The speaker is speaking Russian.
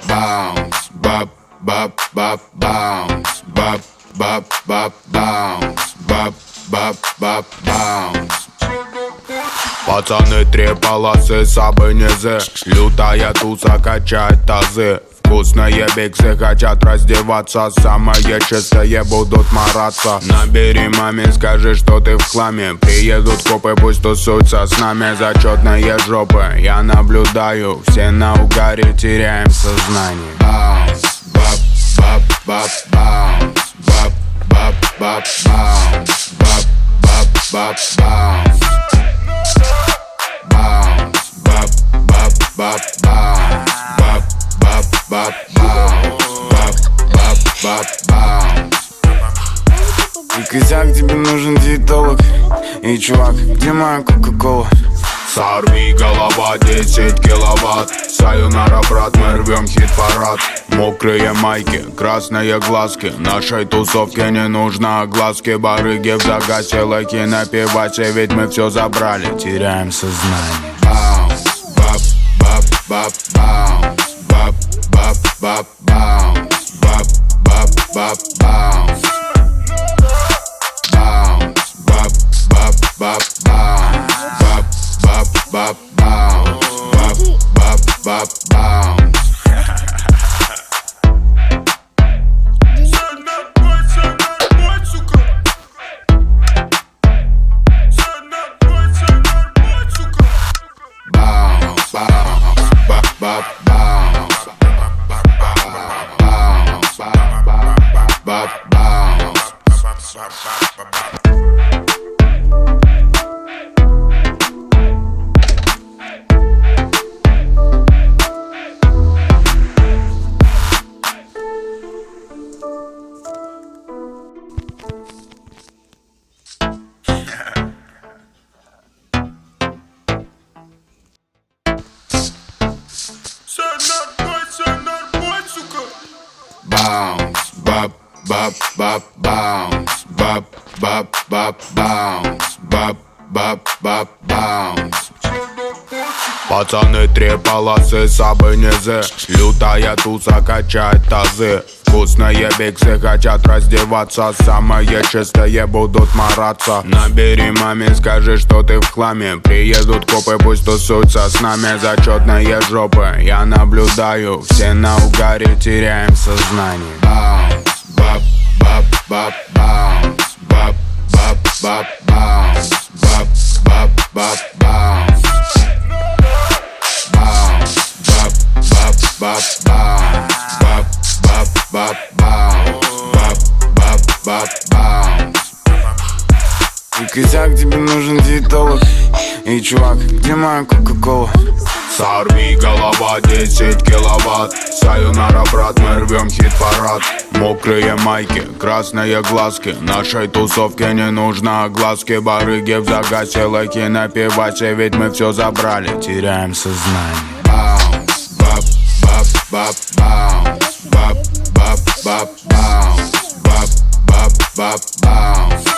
Bounce, bop, bop, bop, bounce, bop, bop, bop, bounce, bop, bop, bop, bounce. Пацаны, три полосы, сабы, низы. Лютая туса качает тазы. Вкусные биксы хотят раздеваться. Самое чистое будут мараться. Набери маме, скажи, что ты в хламе. Приедут копы, пусть тусуются с нами. Зачетные жопы, я наблюдаю. Все на угаре, теряем сознание. Bounce, bop, bop, bop, bounce, bop, bop, bop, bounce, bop, bop, bop, bounce. Bounce, bop, bop, bop, bounce, bop, bop, bop, bounce, bop, bop, bop, bounce. И козяк, тебе нужен диетолог. Эй, чувак, где моя кока-кола? Сорви голова, 10 киловатт. Сайонара, брат, мы рвем хит-парад. Мокрые майки, красные глазки. Нашей тусовке не нужно огласки. Барыги в загасе, лайки на пивасе. Ведь мы все забрали, теряем сознание. Bounce, bop, bop, bop, bounce, bop, bop, bop, bounce, bop, bop, bop, bounce. Bounce, bop, bop, bop, bounce, bop, bop, bop, bounce, bop, bop, bop, bounce. Bounce, bop, bop, bop, bounce, bop, bop, bop, bounce, bop, bop, bop, bounce. Пацаны, три полосы, сабы, низы. Лютая туса качает тазы. Вкусные биксы хотят раздеваться. Самое чистое будут мараться. Набери маме, скажи, что ты в хламе. Приедут копы, пусть тусуются с нами. Зачетные жопы, я наблюдаю. Все на угаре, теряем сознание. Bounce, bop, bop, bop, bounce, bop, bop, bop, bounce, bop, bop, bop, bounce. Bounce, bop, bop, bop, bounce, bop, bop, bop, bounce, bop, bop, bop, bounce. И козяк, тебе нужен диетолог. Эй, чувак, где моя кока-кола? Сорви голова, 10 киловатт. Сайонара, брат, мы рвем хит-парад. Мокрые майки, красные глазки. Нашей тусовке не нужно огласки. Барыги в загасе, лайки на пивасе. Ведь мы все забрали, теряем сознание. Bounce, bop, bop, bop, bounce, bop, bop, bop, bounce, bop, bop, bop, bounce.